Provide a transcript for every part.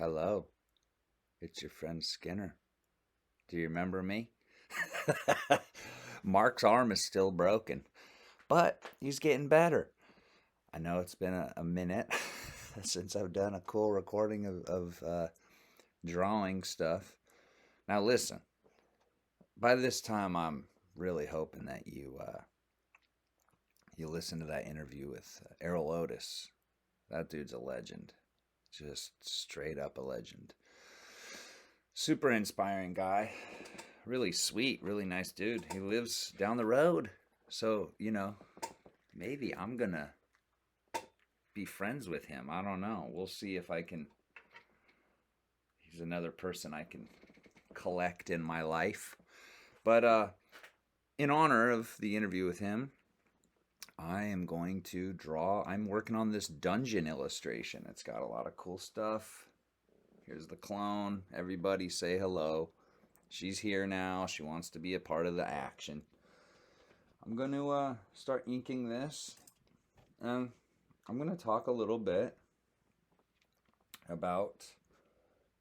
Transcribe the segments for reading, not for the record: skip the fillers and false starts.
Hello, it's your friend Skinner. Do you remember me? Mark's arm is still broken, but he's getting better. I know it's been a minute since I've done a cool recording of drawing stuff. Now, listen, by this time, I'm really hoping that you listen to that interview with Errol Otis. That dude's a legend, just straight up a legend. Super inspiring guy. Really sweet, really nice dude. He lives down the road. So, maybe I'm going to be friends with him. I don't know. We'll see if I can. He's another person I can collect in my life. But in honor of the interview with him, I am going to draw. I'm working on this dungeon illustration. It's got a lot of cool stuff. Here's the clone. Everybody say hello. She's here now. She wants to be a part of the action. I'm going to start inking this. And I'm going to talk a little bit about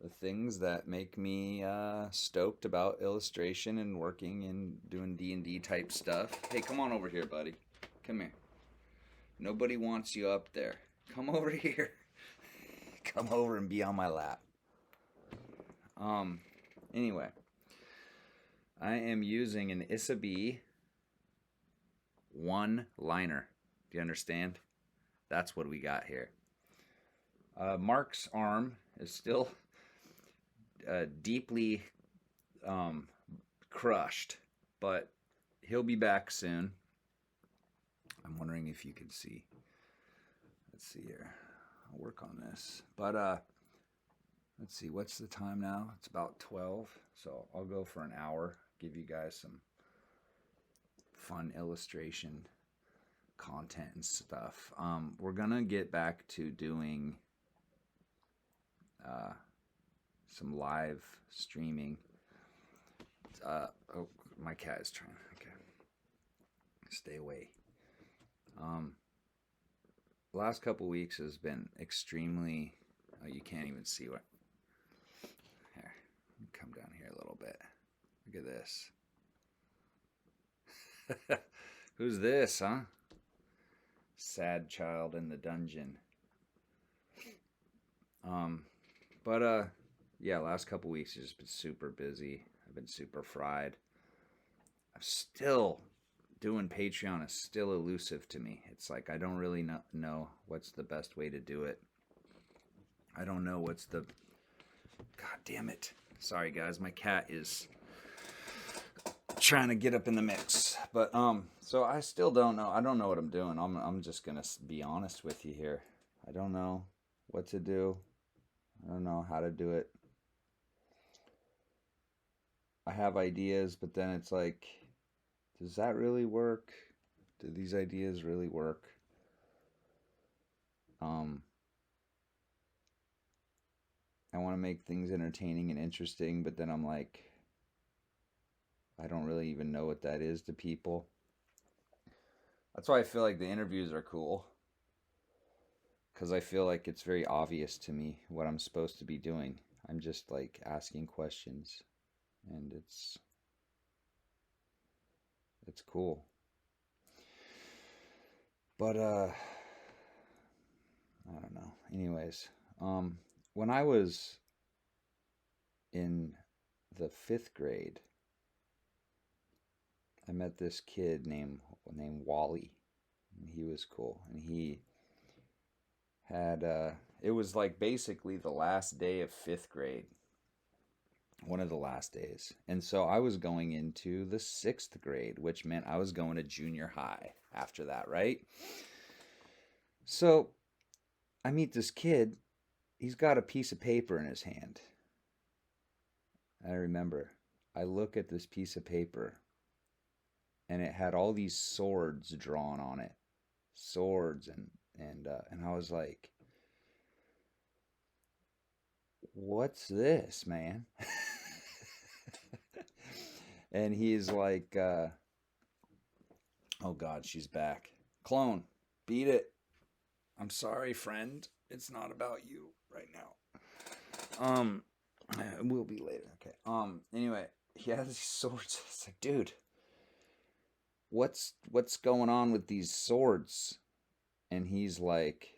the things that make me stoked about illustration and working and doing D&D type stuff. Hey, come on over here, buddy. Come here. Nobody wants you up there. Come over here. Come over and be on my lap. Anyway, I am using an Isabi one-liner. Do you understand? That's what we got here. Mark's arm is still deeply crushed, but he'll be back soon. I'm wondering if you can see. Let's see here. I'll work on this. But let's see, what's the time now? It's about 12, so I'll go for an hour, give you guys some fun illustration content and stuff. We're gonna get back to doing some live streaming. Oh, my cat is trying. Okay, stay away. Last couple weeks has been extremely. Oh, you can't even see what. Here, come down here a little bit. Look at this. Who's this, huh? Sad child in the dungeon. But yeah, last couple weeks has just been super busy. I've been super fried. I'm still doing Patreon is still elusive to me. It's like I don't really know what's the best way to do it. I don't know what's the. God damn it! Sorry guys, my cat is trying to get up in the mix. But so I still don't know. I don't know what I'm doing. I'm just gonna be honest with you here. I don't know what to do. I don't know how to do it. I have ideas, but then it's like, does that really work? Do these ideas really work? I want to make things entertaining and interesting, but then I'm like, I don't really even know what that is to people. That's why I feel like the interviews are cool. Because I feel like it's very obvious to me what I'm supposed to be doing. I'm just like asking questions. And it's cool. But I don't know. Anyways, when I was in the 5th grade, I met this kid named Wally, and he was cool. And he had it was like basically the last day of 5th grade, one of the last days. And so I was going into the 6th grade, which meant I was going to junior high after that, right? So I meet this kid. He's got a piece of paper in his hand. I remember. I look at this piece of paper, and it had all these swords drawn on it. Swords, and I was like, what's this, man? And he's like, oh God, she's back. Clone, beat it. I'm sorry, friend. It's not about you right now. Um, we'll be later. Okay. Anyway, he has these swords. It's like, dude, what's going on with these swords? And he's like,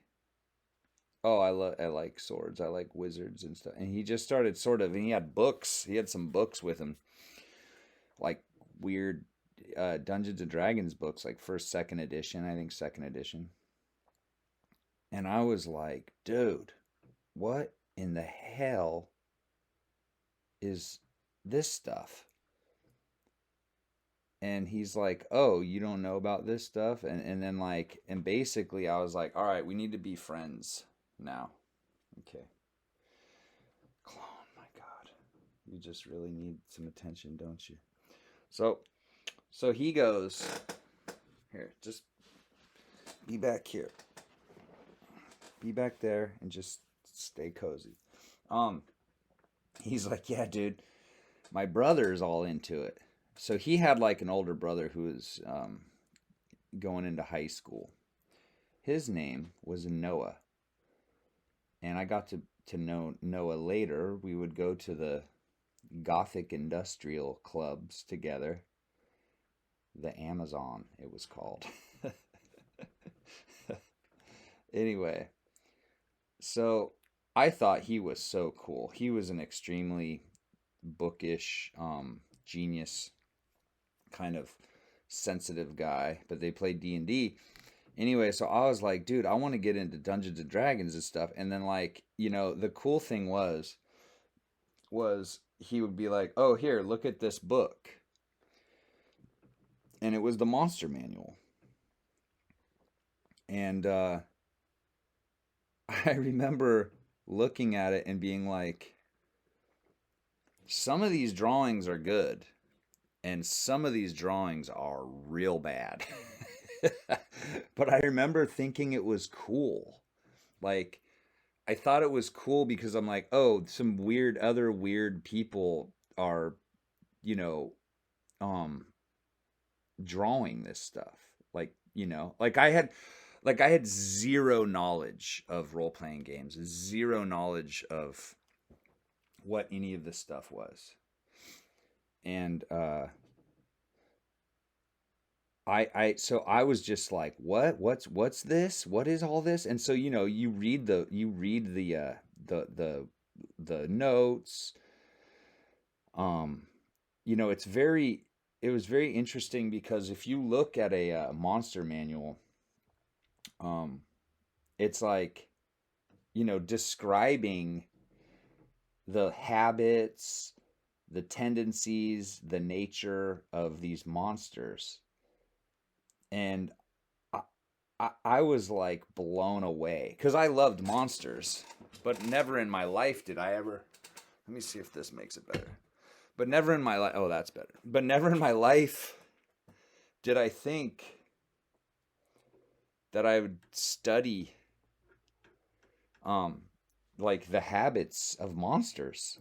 oh, I like swords. I like wizards and stuff. And he just started sort of, and he had books. He had some books with him, like weird Dungeons and Dragons books, like first, second edition. I think second edition. And I was like, dude, what in the hell is this stuff? And he's like, oh, you don't know about this stuff? And then like, and basically I was like, all right, we need to be friends now. Okay. Clone, my God. You just really need some attention, don't you? So so he goes, here, just be back here. Be back there and just stay cozy. Um, he's like, yeah, dude, my brother's all into it. So he had like an older brother who was going into high school. His name was Noah. And I got to know Noah later. We would go to the Gothic industrial clubs together. The Amazon, it was called. Anyway, so I thought he was so cool. He was an extremely bookish, genius, kind of sensitive guy, but they played D&D. Anyway, so I was like, dude, I want to get into Dungeons and Dragons and stuff. And then like, the cool thing was he would be like, "Oh, here, look at this book." And it was the Monster Manual. And I remember looking at it and being like, some of these drawings are good, and some of these drawings are real bad. But I remember thinking it was cool. Like, I thought it was cool because I'm like, oh, some other weird people are, you know, um, drawing this stuff. Like, like I had zero knowledge of role playing games, zero knowledge of what any of this stuff was. And so I was just like, what's this? What is all this? And so you read the notes. Um, it was very interesting because if you look at a monster manual, um, it's like describing the habits, the tendencies, the nature of these monsters. And I was like blown away because I loved monsters, but never in my life did I ever. Let me see if this makes it better. But never in my life. Oh, that's better. But never in my life did I think that I would study, um, like the habits of monsters.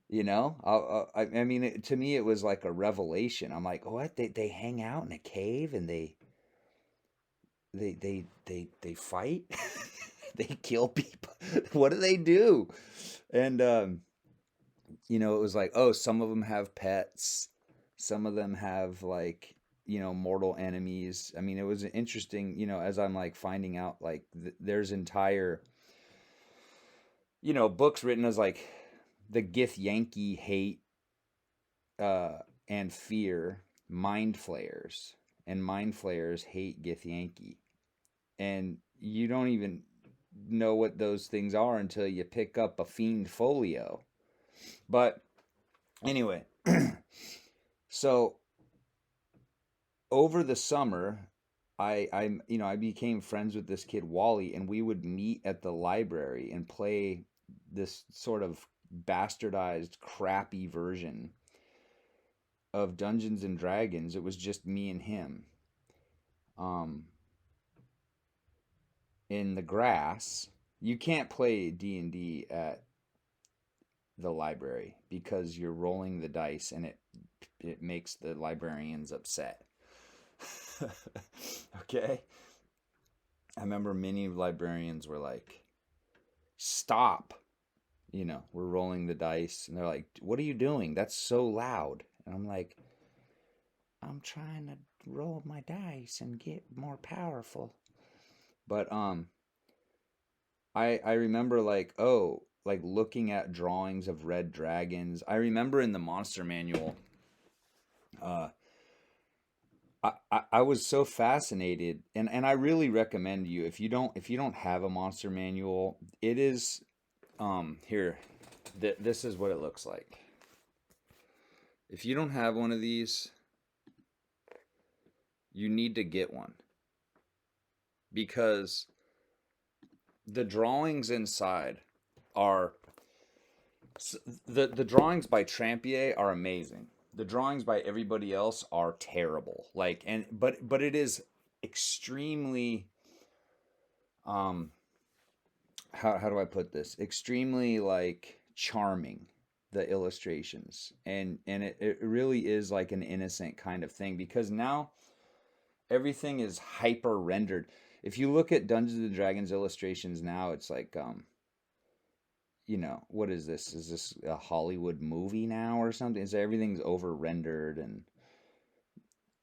I mean, to me, it was like a revelation. I'm like, what? They hang out in a cave and they fight, they kill people. What do they do? And it was like, oh, some of them have pets, some of them have like mortal enemies. I mean, it was interesting. As I'm like finding out, like there's entire books written as like the Gith Yankee hate and fear mind flayers, and mind flayers hate Githyanki. And you don't even know what those things are until you pick up a fiend folio. But anyway, so over the summer, I became friends with this kid Wally, and we would meet at the library and play this sort of bastardized, crappy version of Dungeons and Dragons. It was just me and him. Um, in the grass. You can't play D&D at the library because you're rolling the dice and it makes the librarians upset. Okay? I remember many librarians were like, "Stop. we're rolling the dice, and they're like, "What are you doing? That's so loud." And I'm like, "I'm trying to roll my dice and get more powerful." But I remember like, oh, like looking at drawings of red dragons. I remember in the monster manual, uh, I was so fascinated, and I really recommend you, if you don't have a monster manual, it is here. This is what it looks like. If you don't have one of these, you need to get one, because the drawings inside are the drawings by Trampier are amazing. The drawings by everybody else are terrible. Like, and but it is extremely um how do I put this? Extremely like charming, the illustrations. And it really is like an innocent kind of thing, because now everything is hyper rendered. If you look at Dungeons and Dragons illustrations now, it's like what is this? Is this a Hollywood movie now or something? Is everything's over rendered and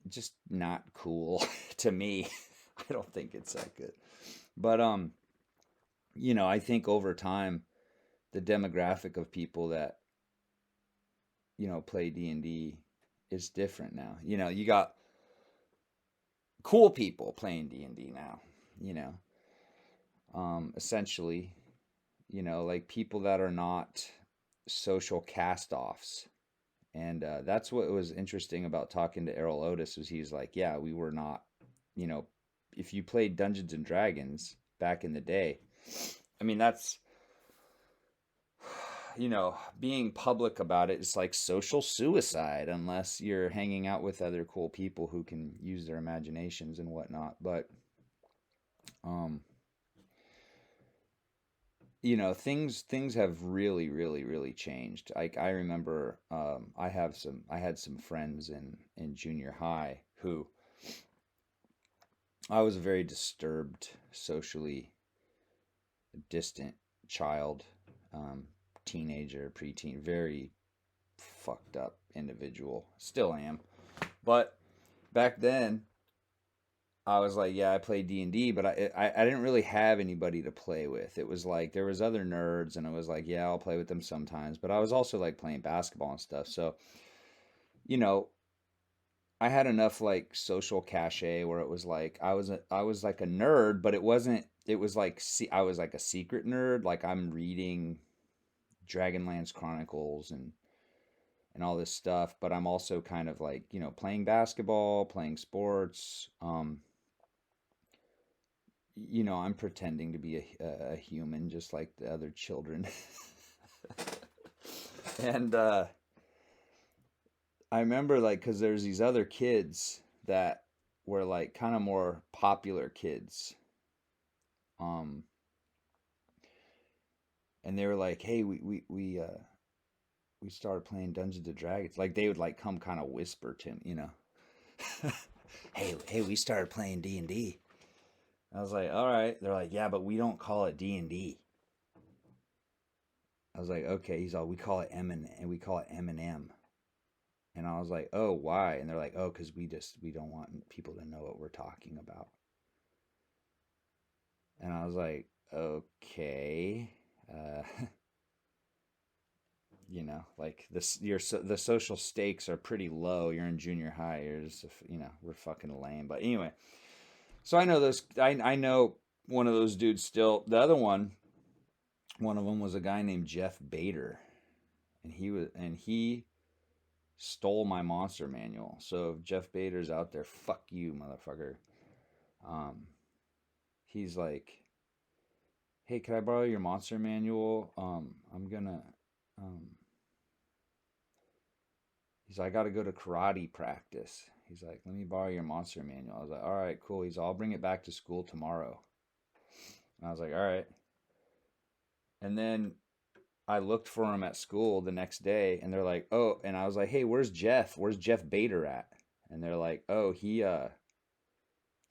just not cool to me. I don't think it's that good. But I think over time the demographic of people that, play D&D is different now. You got cool people playing D&D now, you know. Essentially, like people that are not social cast-offs. And that's what was interesting about talking to Errol Otis, was he's like, yeah, we were not, you know, if you played Dungeons and Dragons back in the day, I mean, that's, being public about it is like social suicide unless you're hanging out with other cool people who can use their imaginations and whatnot. But, um, things have really, really, really changed. I remember, I had some friends in junior high who, I was a very disturbed, socially distant child, um, teenager, preteen, very fucked up individual. Still am. But back then, I was like, yeah, I played D&D, but I didn't really have anybody to play with. It was like there was other nerds, and it was like, yeah, I'll play with them sometimes. But I was also like playing basketball and stuff. So, you know, I had enough like social cachet where it was like I was like a nerd, but it wasn't. It was like, see, I was like a secret nerd. Like I'm reading Dragonlance Chronicles and all this stuff, but I'm also kind of like, playing basketball, playing sports. I'm pretending to be a human just like the other children. And I remember like, because there's these other kids that were like kind of more popular kids. Um, and they were like, hey, we started playing Dungeons and Dragons. Like they would like come kind of whisper to me. Hey, we started playing D&D. I was like, all right. They're like, yeah, but we don't call it D&D. I was like, okay. He's all, we call it and we call it M&M. And I was like, oh, why? And they're like, oh, because we don't want people to know what we're talking about. And I was like, okay. Uh, like this, the social stakes are pretty low. You're in junior high. You're just, we're fucking lame. But anyway, so I know those. I know one of those dudes still. The other one of them was a guy named Jeff Bader, and he stole my monster manual. So if Jeff Bader's out there, fuck you, motherfucker. Um, he's like, hey, can I borrow your monster manual? I'm gonna. Um, he's like, I got to go to karate practice. He's like, let me borrow your monster manual. I was like, all right, cool. He's like, I'll bring it back to school tomorrow. And I was like, all right. And then I looked for him at school the next day, and they're like, oh, and I was like, hey, where's Jeff? Where's Jeff Bader at? And they're like, oh, he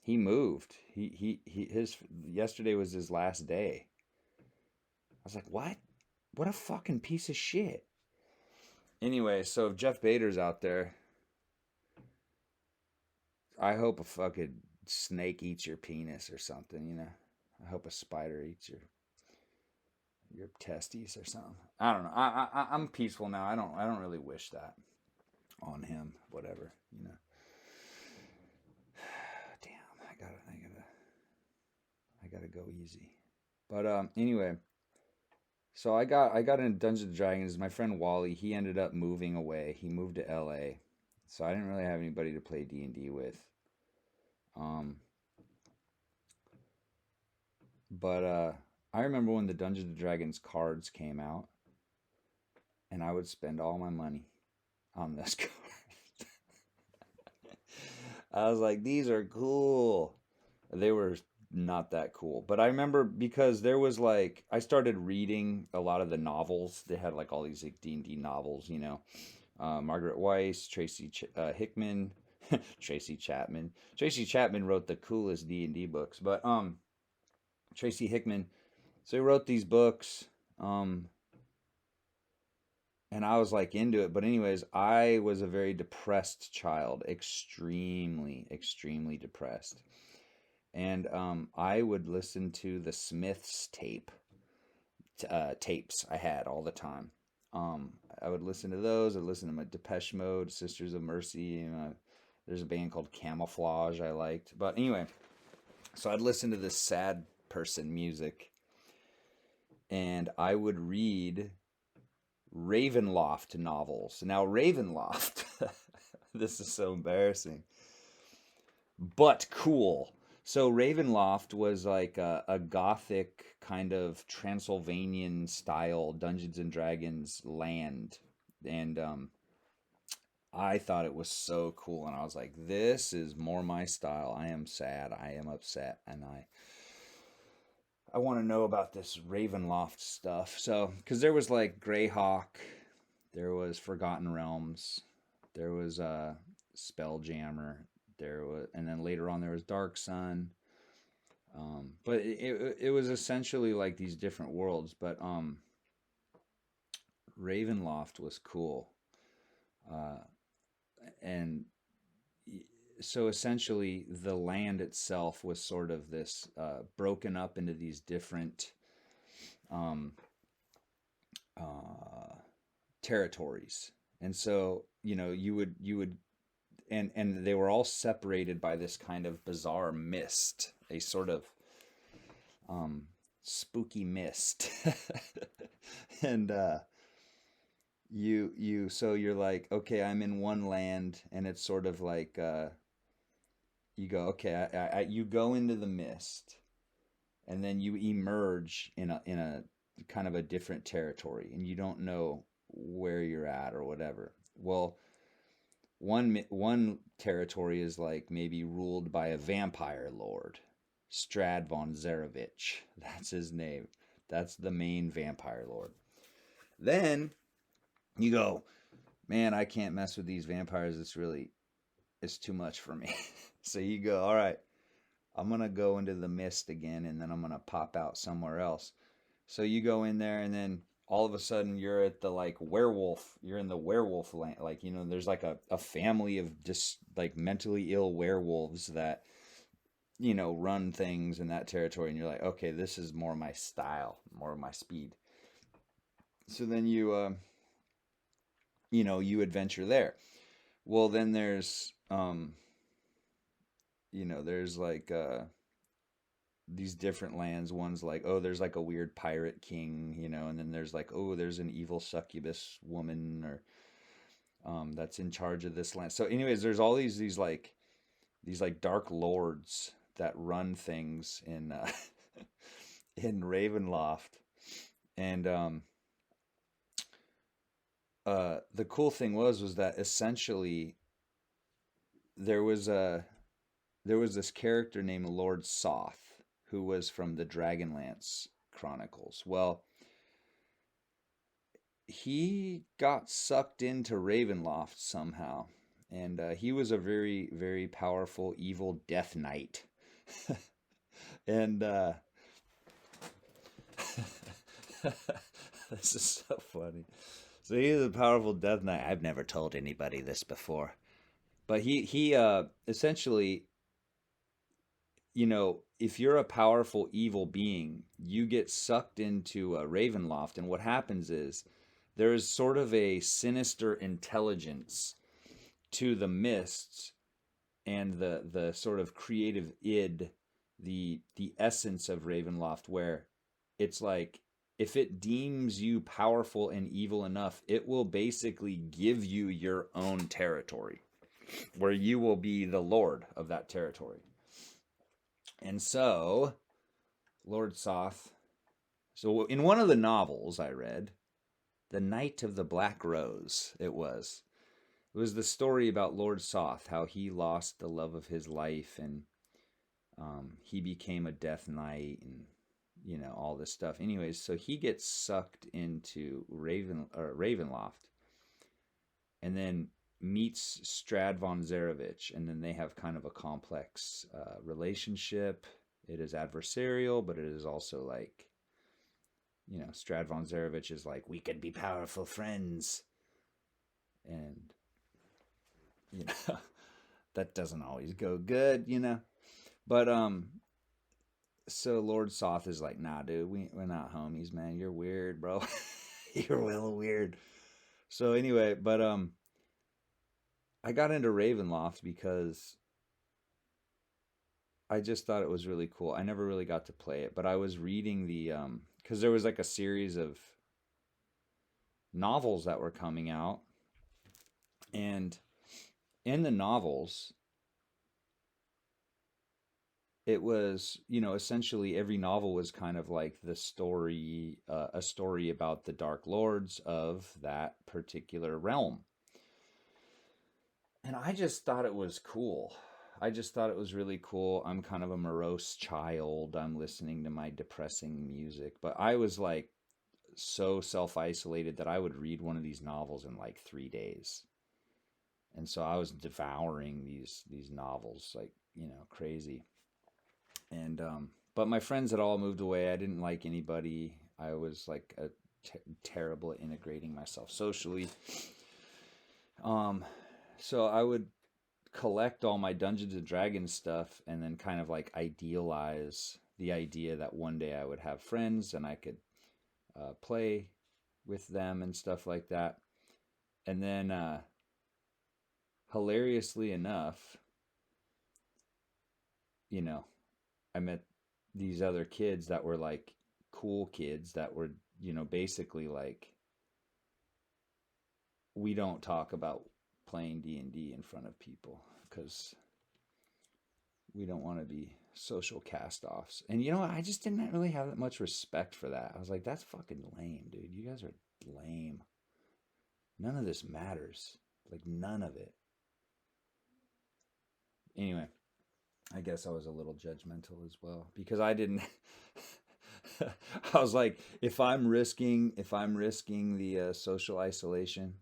moved. His yesterday was his last day. I was like, what? What a fucking piece of shit. Anyway, so if Jeff Bader's out there, I hope a fucking snake eats your penis or something, you know? I hope a spider eats your testes or something. I don't know. I'm peaceful now. I don't really wish that on him. Whatever, you know. Damn, I gotta go easy. But anyway, so I got into Dungeons and Dragons. My friend Wally, he ended up moving away. He moved to LA, so I didn't really have anybody to play D&D with. Um, but I remember when the Dungeons and Dragons cards came out, and I would spend all my money on this card. I was like, these are cool. They were not that cool. But I remember because there was like I started reading a lot of the novels. They had like all these like D&D novels, you know. Margaret Weiss, Hickman, Tracy Chapman. Tracy Chapman wrote the coolest D&D books, but Tracy Hickman. So he wrote these books. And I was like into it. But anyways, I was a very depressed child, extremely, extremely depressed. And I would listen to the Smiths tapes I had all the time. I would listen to those. I'd listen to my Depeche Mode, Sisters of Mercy. You know, there's a band called Camouflage I liked. But anyway, so I'd listen to this sad person music, and I would read Ravenloft novels. Now, Ravenloft, this is so embarrassing, but cool. So, Ravenloft was like a gothic kind of Transylvanian style Dungeons and Dragons land. And I thought it was so cool. And I was like, this is more my style. I am sad. I am upset. And I want to know about this Ravenloft stuff. So, because there was like Greyhawk, there was Forgotten Realms, there was Spelljammer, there was, and then later on there was Dark Sun. But it was essentially like these different worlds. But Ravenloft was cool, uh, and so essentially the land itself was sort of this broken up into these different um, uh, territories. And so you would and they were all separated by this kind of bizarre mist, a sort of um, spooky mist. And so you're like, okay, I'm in one land, and it's sort of like you go, okay, you go into the mist, and then you emerge in a kind of a different territory, and you don't know where you're at or whatever. Well, one territory is like maybe ruled by a vampire lord, Strad von Zarevich. That's his name. That's the main vampire lord. Then you go, man, I can't mess with these vampires. It's too much for me. So you go, all right, I'm gonna go into the mist again, and then I'm gonna pop out somewhere else. So you go in there, and then all of a sudden you're at the like werewolf. You're in the werewolf land. Like, there's like a family of just like mentally ill werewolves that run things in that territory, and you're like, okay, this is more my style, more of my speed. So then you adventure there. Well, then there's like these different lands. One's like, oh, there's like a weird pirate king, and then there's like, oh, there's an evil succubus woman or that's in charge of this land. So, anyways, there's all these like dark lords that run things in in Ravenloft, and the cool thing was that essentially there was a there was this character named Lord Soth who was from the Dragonlance Chronicles. Well, he got sucked into Ravenloft somehow, and he was a very, very powerful evil Death Knight. And This is so funny. So he's a powerful Death Knight. I've never told anybody this before, but he essentially, if you're a powerful evil being, you get sucked into a Ravenloft, and what happens is there's sort of a sinister intelligence to the mists and the sort of creative id, the essence of Ravenloft, where it's like if it deems you powerful and evil enough, it will basically give you your own territory, where you will be the lord of that territory. And so, Lord Soth. So, in one of the novels I read, The Knight of the Black Rose, It was the story about Lord Soth, how he lost the love of his life, and he became a Death Knight, and all this stuff. Anyways, so he gets sucked into Ravenloft, and then meets Strad von Zarevich, and then they have kind of a complex relationship. It is adversarial, but it is also like, Strad von Zarevich is like, we could be powerful friends, and that doesn't always go good. But so Lord Soth is like, nah, dude, we're not homies, man. You're weird, bro. You're well weird. So anyway, but I got into Ravenloft because I just thought it was really cool. I never really got to play it, but I was reading because there was like a series of novels that were coming out, and in the novels, it was, essentially every novel was kind of like the story, a story about the Dark Lords of that particular realm. And I just thought it was cool. I just thought it was really cool. I'm kind of a morose child. I'm listening to my depressing music, but I was like so self isolated that I would read one of these novels in like 3 days. And so I was devouring these novels like, crazy. And but my friends had all moved away. I didn't like anybody. I was like terrible at integrating myself socially. So I would collect all my Dungeons and Dragons stuff and then kind of like idealize the idea that one day I would have friends and I could play with them and stuff like that. And then, hilariously enough, I met these other kids that were like cool kids that were, basically like, we don't talk about playing D&D in front of people because we don't want to be social cast-offs. And I just didn't really have that much respect for that. I was like, that's fucking lame, dude. You guys are lame. None of this matters. Like, none of it. Anyway, I guess I was a little judgmental as well because I didn't. I was like, if I'm risking the social isolation,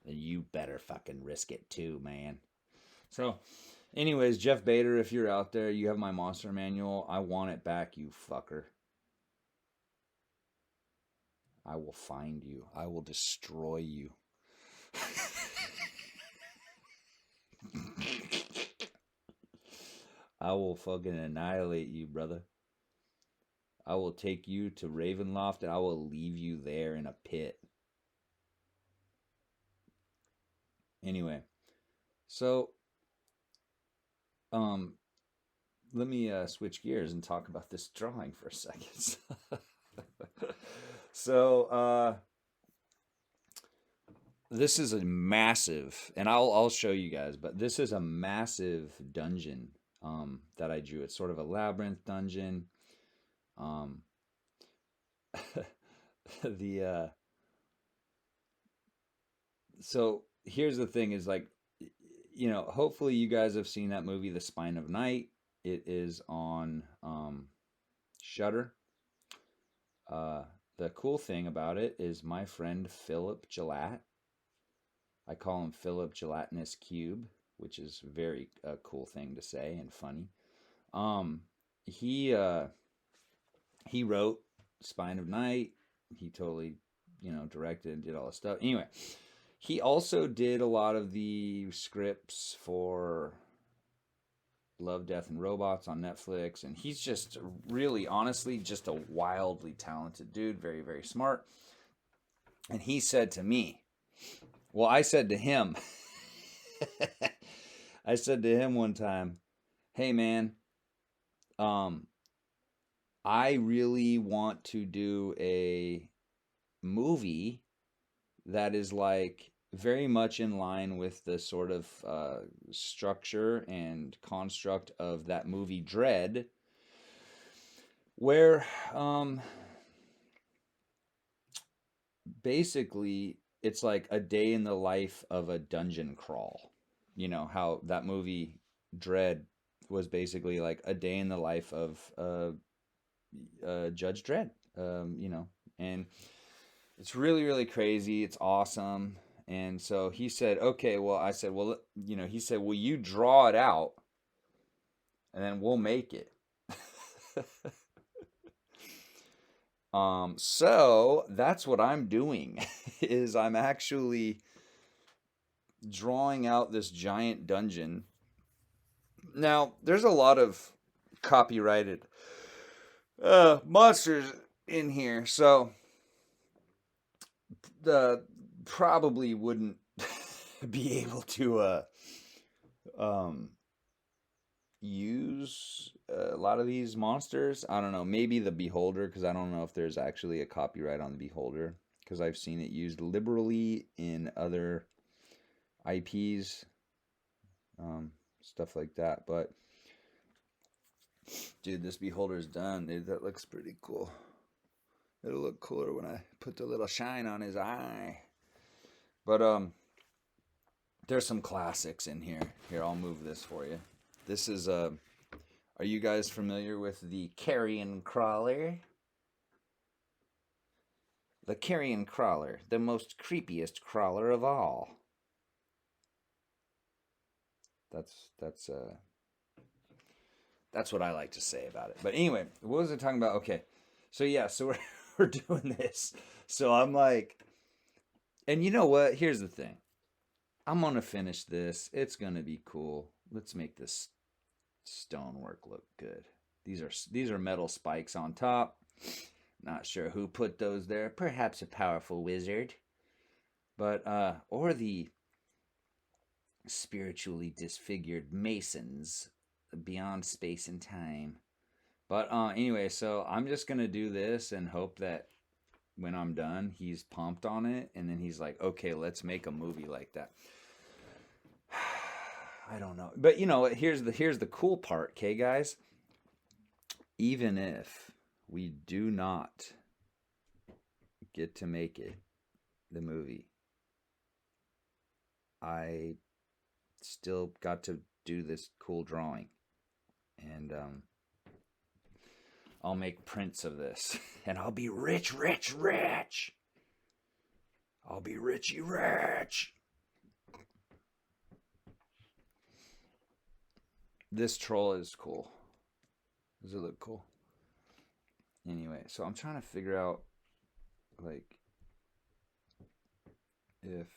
then you better fucking risk it too, man. So, anyways, Jeff Bader, if you're out there, you have my monster manual. I want it back, you fucker. I will find you. I will destroy you. I will fucking annihilate you, brother. I will take you to Ravenloft and I will leave you there in a pit. Anyway, so um let me switch gears and talk about this drawing for a second. So this is a massive, and I'll show you guys, but this is a massive dungeon that I drew. It's sort of a labyrinth dungeon. Um, the so here's the thing: is like, hopefully you guys have seen that movie, The Spine of Night. It is on Shudder. The cool thing about it is my friend Philip Gelat. I call him Philip Gelatinous Cube, which is very cool thing to say and funny. Um, he wrote Spine of Night. He totally, directed and did all this stuff. Anyway, he also did a lot of the scripts for Love, Death, and Robots on Netflix. And he's just really, honestly, just a wildly talented dude. Very, very smart. And he said to me, well, I said to him, I said to him one time, hey, man, I really want to do a movie that is like very much in line with the sort of structure and construct of that movie Dread, where basically it's like a day in the life of a dungeon crawl. You know how that movie Dread was basically like a day in the life of Judge Dredd, and it's really, really crazy. It's awesome. And so he said, okay, well, I said, well, he said, well, you draw it out and then we'll make it. So that's what I'm doing is I'm actually drawing out this giant dungeon. Now, there's a lot of copyrighted monsters in here, so the probably wouldn't be able to use a lot of these monsters. I don't know, maybe the Beholder, because I don't know if there's actually a copyright on the Beholder, because I've seen it used liberally in other IPs, stuff like that. But dude, this Beholder's done. Dude, that looks pretty cool. It'll look cooler when I put the little shine on his eye. But there's some classics in here. Here, I'll move this for you. This is are you guys familiar with the Carrion Crawler? The Carrion Crawler, the most creepiest crawler of all. That's what I like to say about it. But anyway, what was I talking about? Okay. So yeah, so we're doing this. So I'm like, and you know what? Here's the thing. I'm going to finish this. It's going to be cool. Let's make this stonework look good. These are metal spikes on top. Not sure who put those there. Perhaps a powerful wizard. But or the spiritually disfigured masons beyond space and time. But anyway, so I'm just going to do this and hope that when I'm done, he's pumped on it, and then he's like, okay, let's make a movie like that. I don't know. But here's the cool part, okay, guys? Even if we do not get to make it, the movie, I still got to do this cool drawing. And I'll make prints of this. And I'll be rich, rich, rich. I'll be richy rich. This troll is cool. Does it look cool? Anyway, so I'm trying to figure out, like, if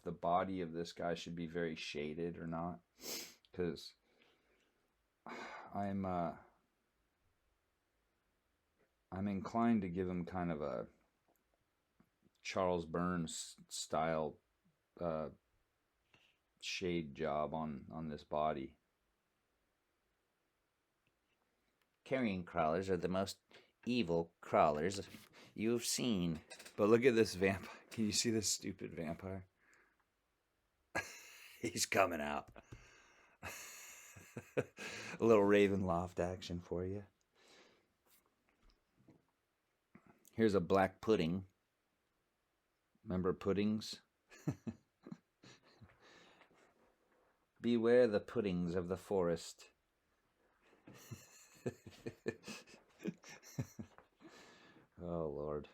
the body of this guy should be very shaded or not, because I'm inclined to give him kind of a Charles Burns style shade job on this body. Carrion crawlers are the most evil crawlers you've seen. But look at this vampire. Can you see this stupid vampire? He's coming out. A little Ravenloft action for you. Here's a black pudding. Remember puddings? Beware the puddings of the forest. Oh, Lord.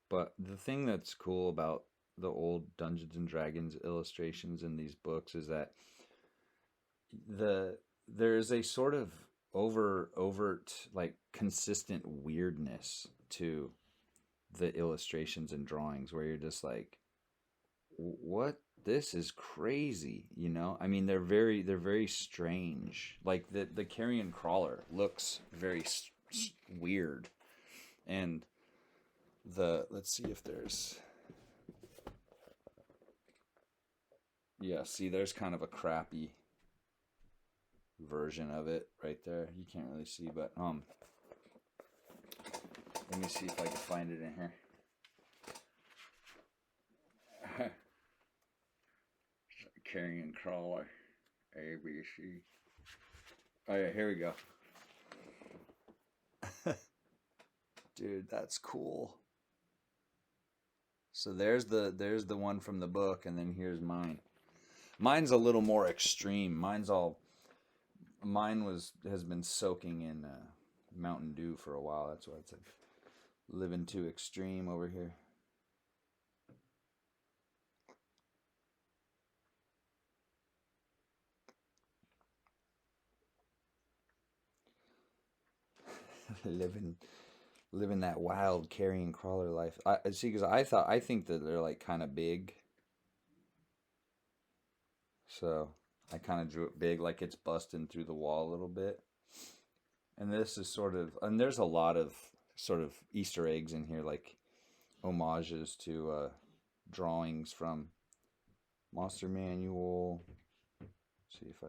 But the thing that's cool about the old Dungeons and Dragons illustrations in these books is that there's a sort of overt like consistent weirdness to the illustrations and drawings where you're just like, what, this is crazy, you know? I mean, they're very strange. Like the carrion crawler looks very weird. And the let's see if there's, yeah, see, there's kind of a crappy version of it right there. You can't really see, but let me see if I can find it in here. Carrion crawler, ABC. Oh yeah, here we go. Dude, that's cool. So there's the one from the book, and then here's mine. Mine's a little more extreme. Mine has been soaking in Mountain Dew for a while. That's why it's like living too extreme over here. living that wild carrion crawler life. I see, because I think that they're like kind of big, so I kind of drew it big, like it's busting through the wall a little bit. And this is sort of, and there's a lot of sort of Easter eggs in here, like homages to drawings from Monster Manual. See if I,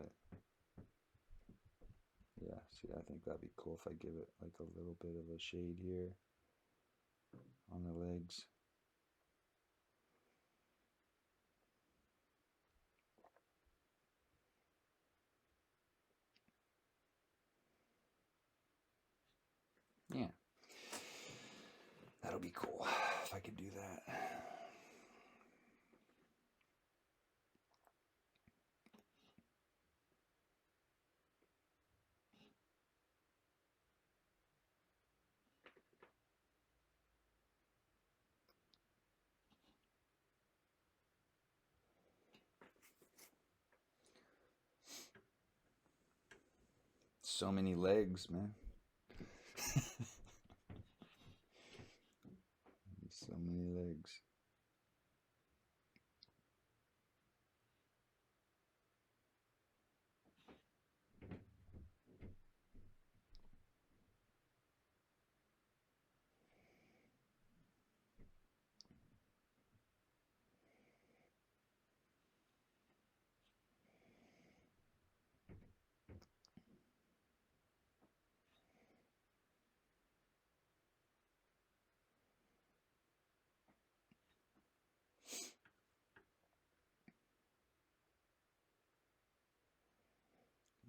yeah, see, I think that'd be cool if I give it like a little bit of a shade here on the legs. Yeah, that'll be cool if I could do that. So many legs, man. So many legs.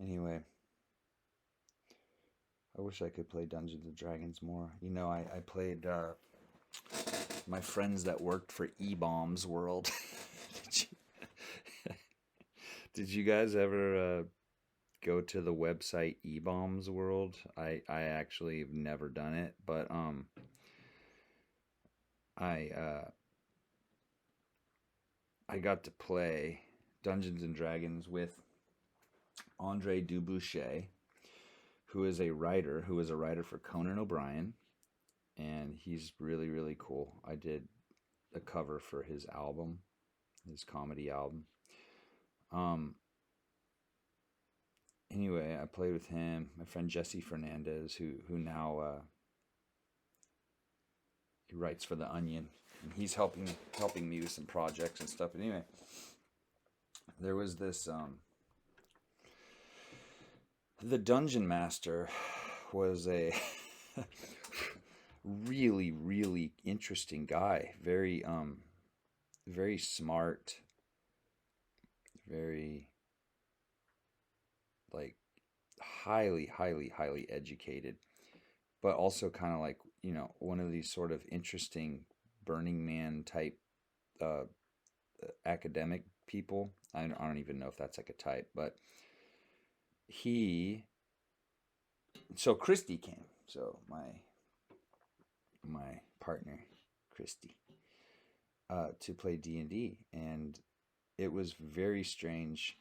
Anyway, I wish I could play Dungeons and Dragons more. You know, I played my friends that worked for E-Bombs World. did, you, did you guys ever go to the website E-Bombs World? I actually have never done it, but I I got to play Dungeons and Dragons with Andre Dubuchet, who is a writer, who is a writer for Conan O'Brien, and he's really, really cool. I did a cover for his album, his comedy album. Um, anyway, I played with him. My friend Jesse Fernandez, who now he writes for the Onion, and he's helping me with some projects and stuff. But anyway, there was this the Dungeon Master was a really, really interesting guy. Very smart, very like highly educated, but also kind of like, you know, one of these sort of interesting Burning Man type uh, academic people. I don't even know if that's like a type, but he. So Christy came. So my partner, Christy, to play D&D, and it was very strange,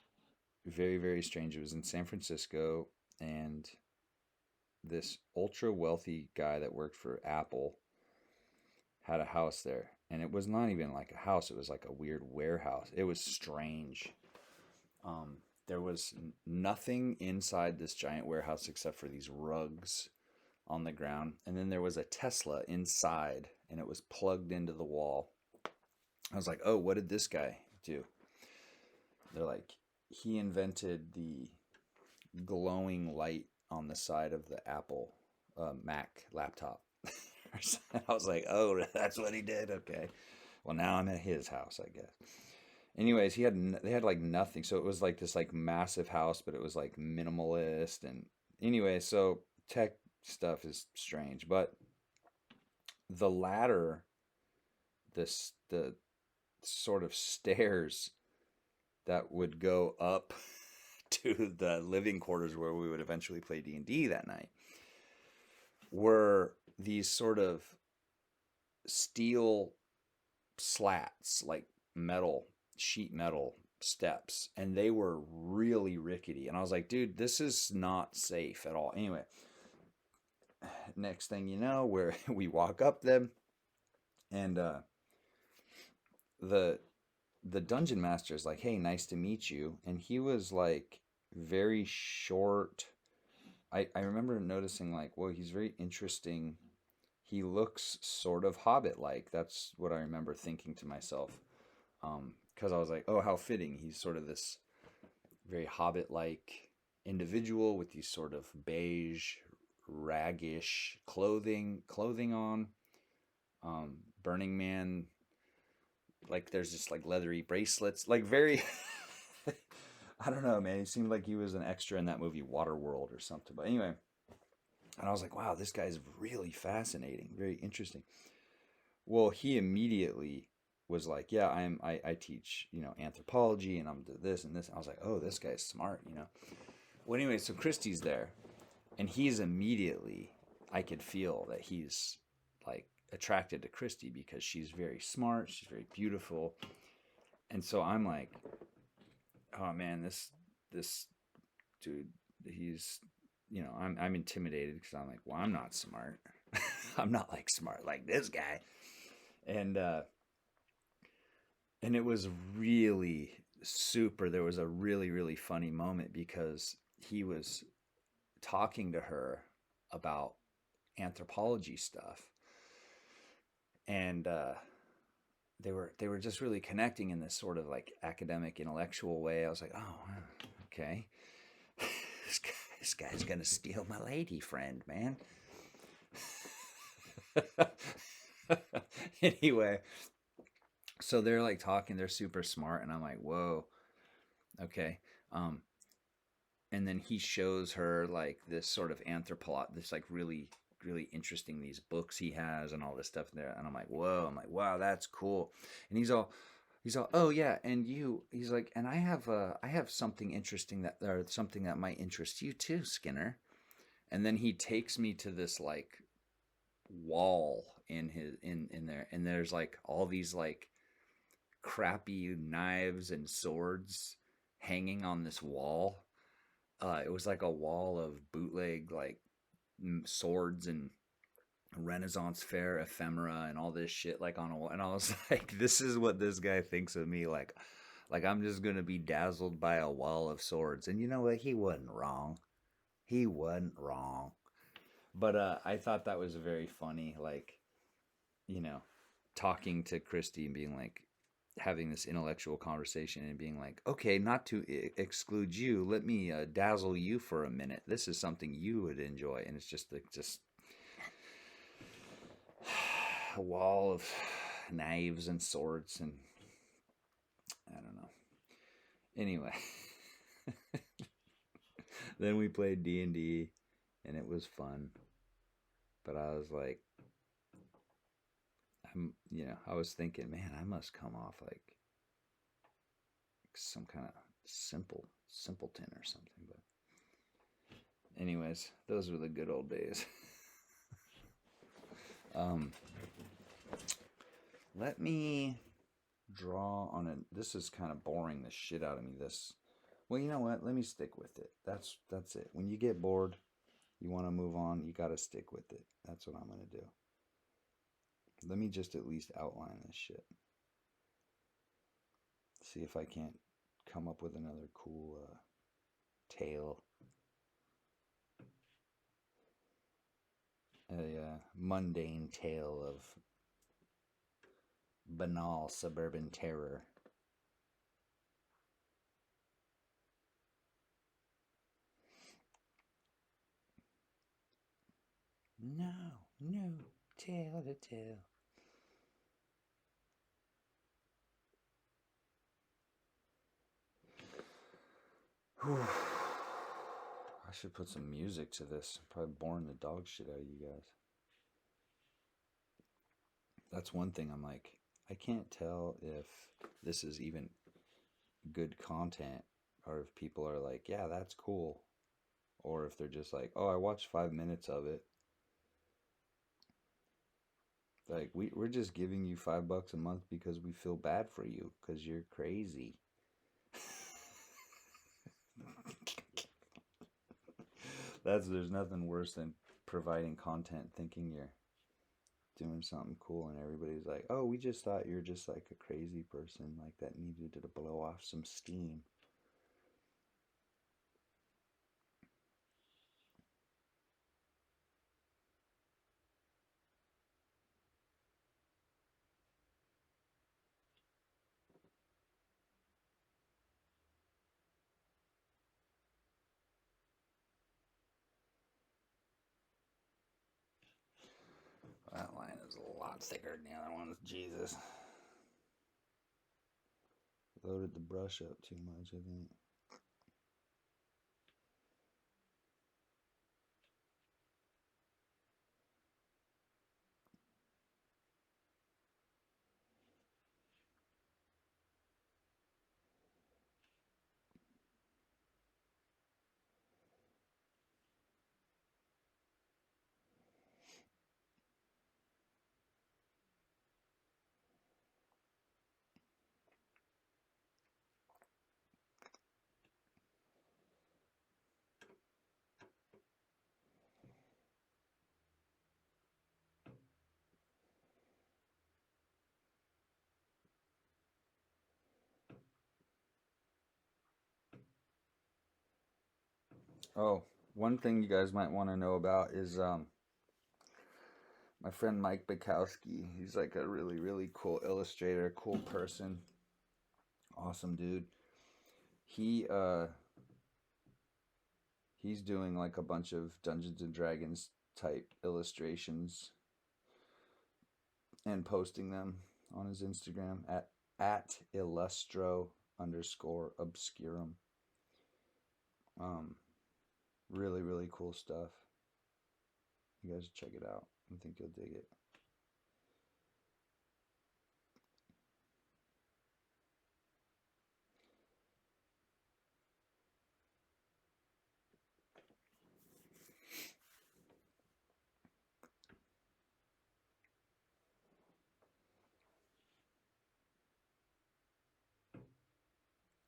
very, very strange. It was in San Francisco, and this ultra wealthy guy that worked for Apple had a house there, and it was not even like a house. It was like a weird warehouse. It was strange. There was nothing inside this giant warehouse except for these rugs on the ground. And then there was a Tesla inside, and it was plugged into the wall. I was like, oh, what did this guy do? They're like, he invented the glowing light on the side of the Apple Mac laptop. I was like, oh, that's what he did? Okay. Well, now I'm at his house, I guess. Anyways, they had like nothing. So it was like this like massive house, but it was like minimalist. And anyway, so tech stuff is strange, but the ladder, the sort of stairs that would go up to the living quarters where we would eventually play D&D that night were these sort of steel slats, like sheet metal steps, and they were really rickety. And I was like, dude, this is not safe at all. Anyway, next thing you know, we walk up them, and the dungeon master is like, hey, nice to meet you. And he was like very short. I remember noticing like, well, he's very interesting. He looks sort of Hobbit-like. That's what I remember thinking to myself. Because I was like, oh, how fitting. He's sort of this very Hobbit-like individual with these sort of beige, raggish clothing on. Burning Man, like there's just like leathery bracelets, like very, I don't know, man. He seemed like he was an extra in that movie Waterworld or something. But anyway, and I was like, wow, this guy's really fascinating, very interesting. Well, he immediately was like, yeah, I teach, anthropology, and I'm this and this. And I was like, oh, this guy's smart, Well, anyway, so Christy's there, and he's immediately, I could feel that he's like attracted to Christy because she's very smart, she's very beautiful. And so I'm like, oh man, this dude, he's, I'm intimidated because I'm like, well, I'm not smart. I'm not like smart like this guy. And it was really super. There was a really, really funny moment because he was talking to her about anthropology stuff. And they were just really connecting in this sort of like academic, intellectual way. I was like, oh, okay. This guy's going to steal my lady friend, man. Anyway, so they're like talking, they're super smart, and I'm like, whoa, okay. And then he shows her like this sort of this like really, really interesting, these books he has and all this stuff there. And I'm like, whoa, I'm like, wow, that's cool. And he's all, oh yeah, and he's like, and I have something interesting or something that might interest you too, Skinner. And then he takes me to this like wall in there, and there's like all these like crappy knives and swords hanging on this wall. It was like a wall of bootleg like swords and Renaissance fair ephemera and all this shit like on a wall. And I was like, this is what this guy thinks of me, like I'm just gonna be dazzled by a wall of swords. And you know what, he wasn't wrong. But I thought that was very funny, like, talking to Christy and being like, having this intellectual conversation and being like, okay, not to exclude you, let me dazzle you for a minute. This is something you would enjoy. And it's just like, a wall of knives and swords, and I don't know. Anyway, then we played D&D, and it was fun. But I was like, I was thinking, man, I must come off like some kind of simpleton or something. But anyways, those were the good old days. Let me draw on it. This is kind of boring the shit out of me. This. Well, you know what? Let me stick with it. That's it. When you get bored, you want to move on, you got to stick with it. That's what I'm going to do. Let me just at least outline this shit. See if I can't come up with another cool tale. A mundane tale of banal suburban terror. No tale to tell. I should put some music to this. Probably boring the dog shit out of you guys. That's one thing I'm like, I can't tell if this is even good content or if people are like, yeah, that's cool. Or if they're just like, oh, I watched 5 minutes of it. Like, we're just giving you $5 a month because we feel bad for you because you're crazy. There's nothing worse than providing content thinking you're doing something cool and everybody's like, oh, we just thought you're just like a crazy person like that needed to blow off some steam. That line is a lot thicker than the other ones. Jesus. Loaded the brush up too much, I think. Oh, one thing you guys might want to know about is my friend Mike Bukowski. He's like a really, really cool illustrator, cool person, awesome dude. He's doing like a bunch of Dungeons and Dragons type illustrations and posting them on his Instagram at illustro_obscurum. Really, really cool stuff. You guys check it out. I think you'll dig it.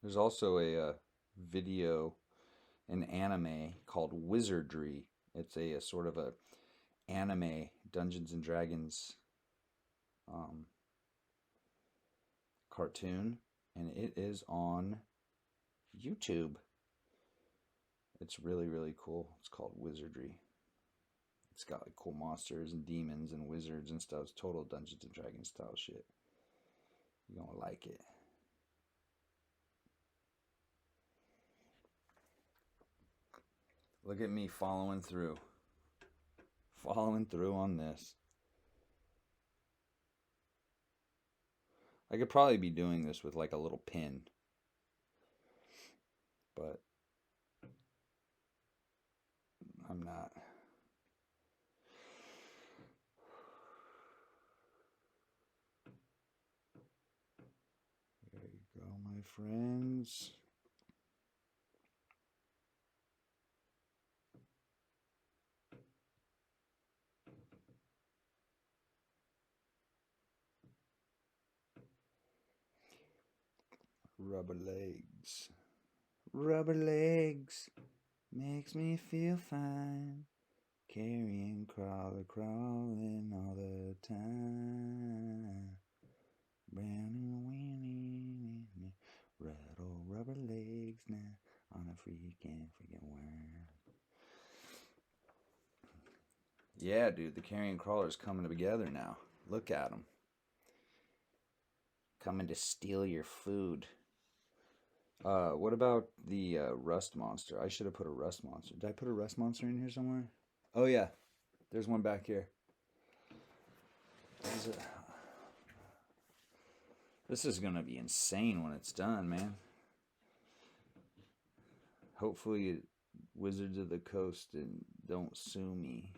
There's also a video, an anime called Wizardry. It's a sort of a anime Dungeons and Dragons um, cartoon, and it is on YouTube. It's really, really cool. It's called Wizardry. It's got like cool monsters and demons and wizards and stuff. It's total Dungeons and Dragons style shit. You're gonna like it. Look at me following through. Following through on this. I could probably be doing this with like a little pin. But I'm not. There you go, my friends. Rubber legs. Rubber legs makes me feel fine. Carrying crawler crawling all the time. Brownie weenie, rattle rubber legs now on a freaking worm. Yeah, dude, the carrying crawler's coming together now. Look at them. Coming to steal your food. What about the rust monster? I should have put a rust monster. Did I put a rust monster in here somewhere? Oh yeah, there's one back here. This is gonna be insane when it's done, man. Hopefully, Wizards of the Coast and don't sue me.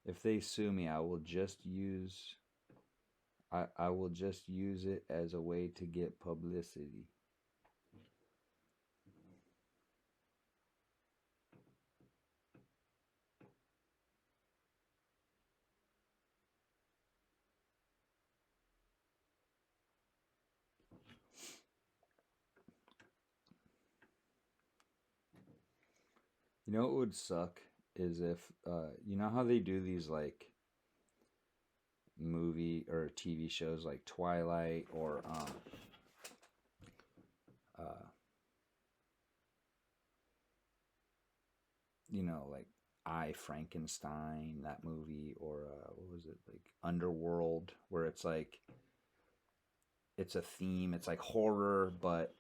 If they sue me, I will just use it as a way to get publicity. You know what would suck is if you know how they do these like movie or TV shows like Twilight or you know, like I Frankenstein, that movie, or what was it, like Underworld, where it's like it's a theme, it's like horror, but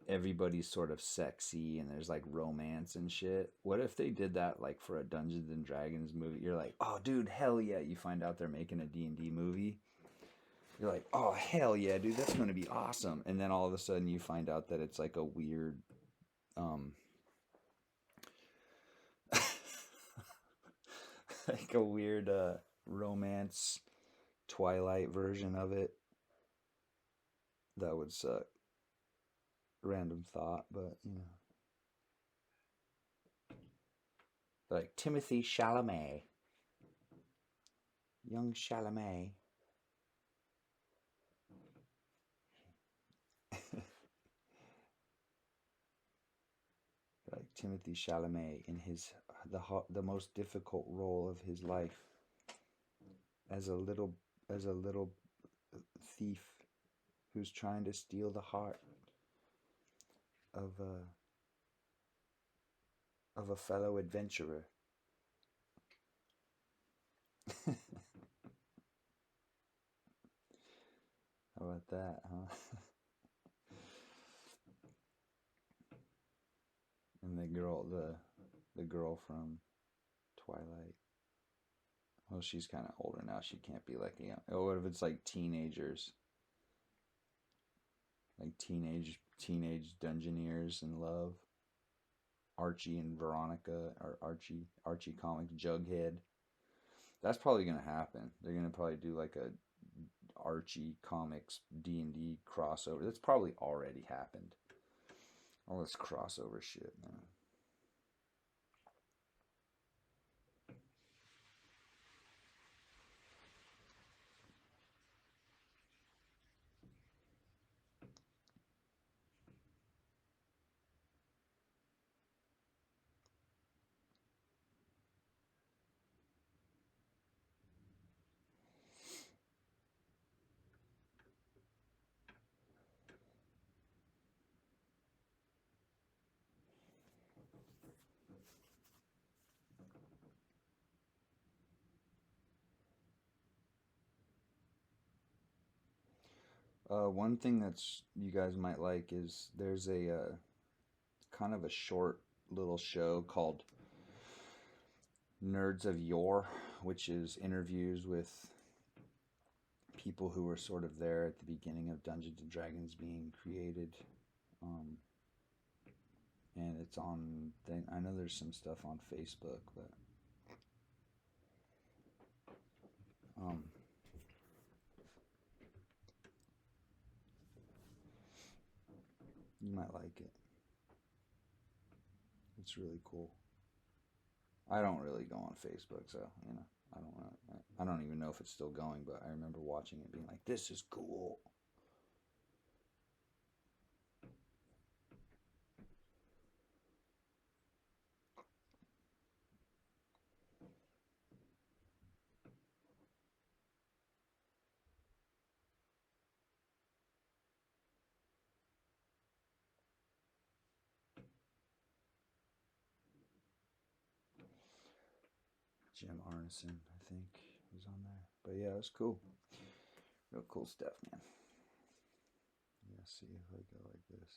everybody's sort of sexy and there's like romance and shit. What if they did that like for a Dungeons and Dragons movie? You're like, oh, dude, hell yeah! You find out they're making a D&D movie. You're like, oh, hell yeah, dude, that's gonna be awesome. And then all of a sudden you find out that it's like a weird, um, like a weird romance Twilight version of it. That would suck. Random thought, but you know, like Timothy Chalamet, young Chalamet. Like Timothy Chalamet in the most difficult role of his life as a little thief who's trying to steal the heart of a fellow adventurer. How about that, huh? And the girl from Twilight. Well, she's kind of older now. She can't be like a young. Oh, what if it's like teenagers? Like teenage dungeoneers in love. Archie and Veronica, or Archie comics Jughead. That's probably gonna happen. They're gonna probably do like a Archie comics D&D crossover. That's probably already happened. All this crossover shit, man. One thing that's you guys might like is there's a kind of a short little show called Nerds of Yore, which is interviews with people who were sort of there at the beginning of Dungeons and Dragons being created. Um, and it's on. I know there's some stuff on Facebook, but um, you might like it. It's really cool. I don't really go on Facebook, so you know, I don't know. I don't even know if it's still going, but I remember watching it being like, this is cool. Jim Arneson, I think, was on there. But yeah, it was cool. Real cool stuff, man. Yeah, see if I go like this.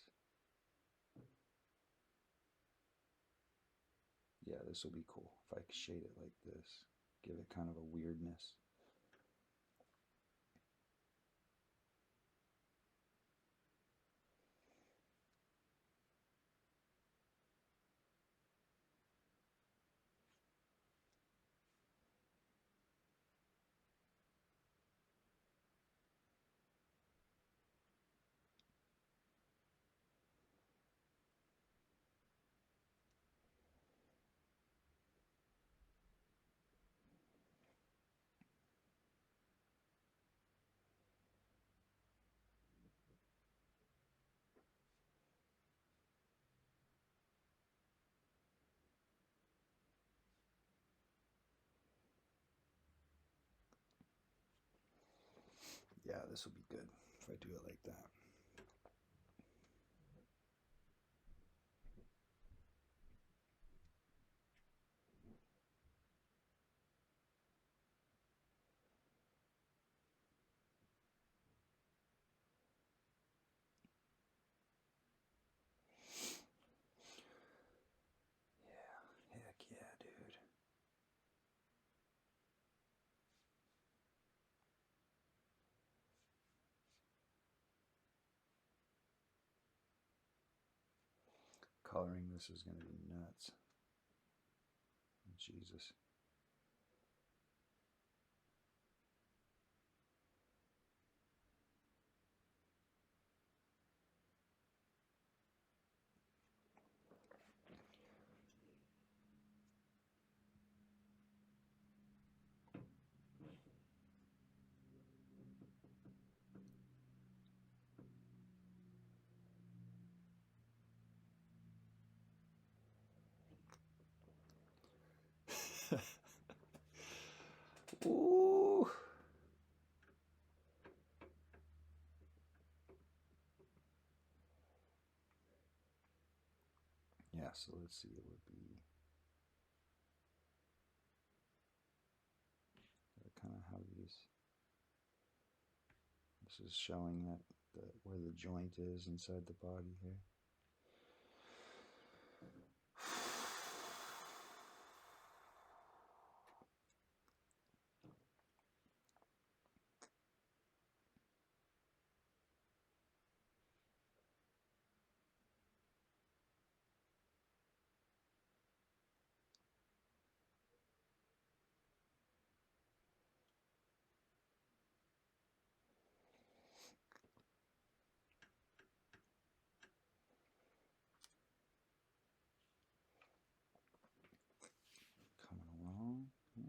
Yeah, this will be cool. If I shade it like this, give it kind of a weirdness. Yeah, this will be good if I do it like that. Yeah, heck yeah, dude. Coloring this is going to be nuts. Jesus. Ooh. Yeah, so let's see, it would be kind of how these, this is showing that where the joint is inside the body here. Coming along. Yeah.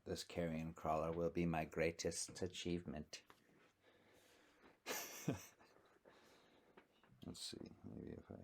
This carrion crawler will be my greatest achievement. Let's see, maybe if I...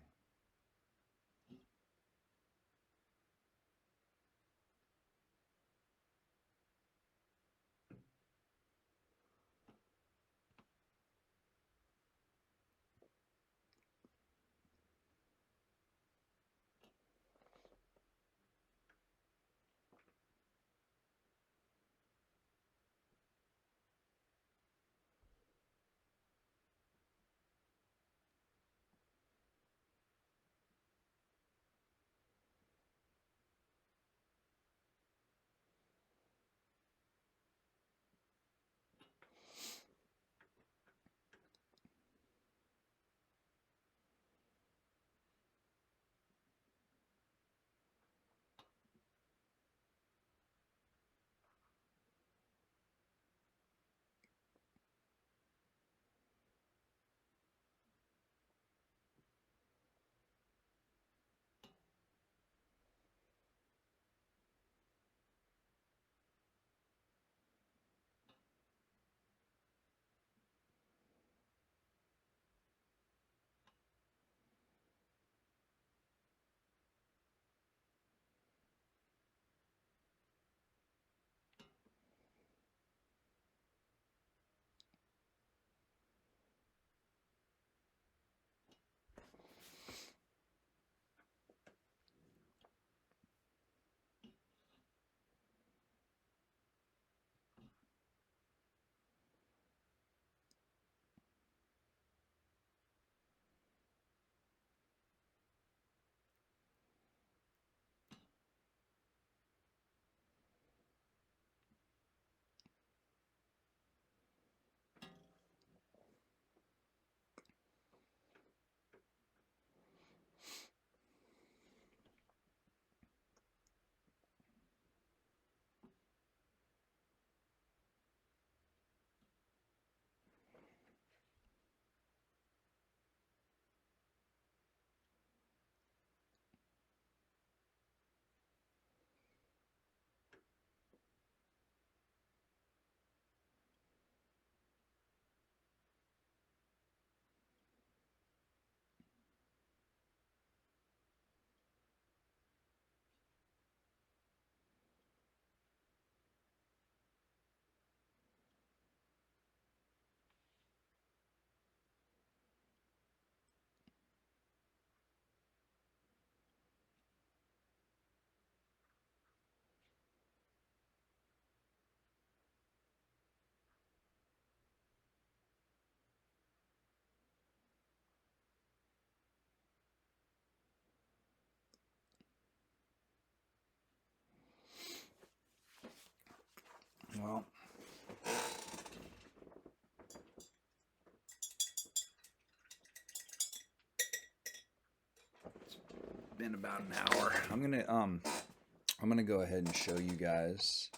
been about an hour. I'm gonna go ahead and show you guys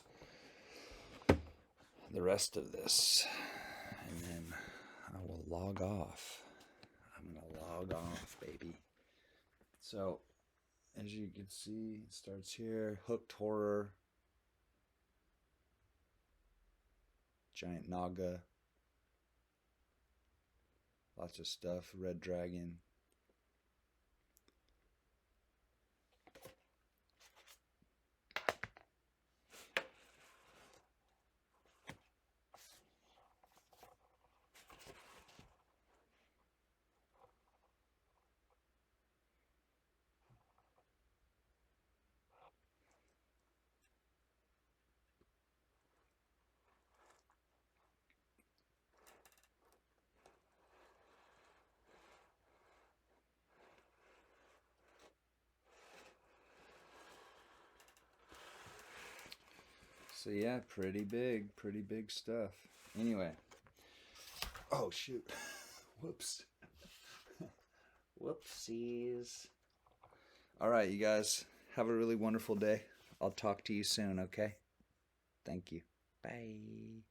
the rest of this, and then I will log off. I'm gonna log off, baby. So, as you can see, it starts here. Hooked Horror, Giant Naga, lots of stuff. Red Dragon. So yeah, pretty big stuff. Anyway. Oh shoot. Whoops. Whoopsies. All right, you guys, have a really wonderful day. I'll talk to you soon, okay? Thank you. Bye.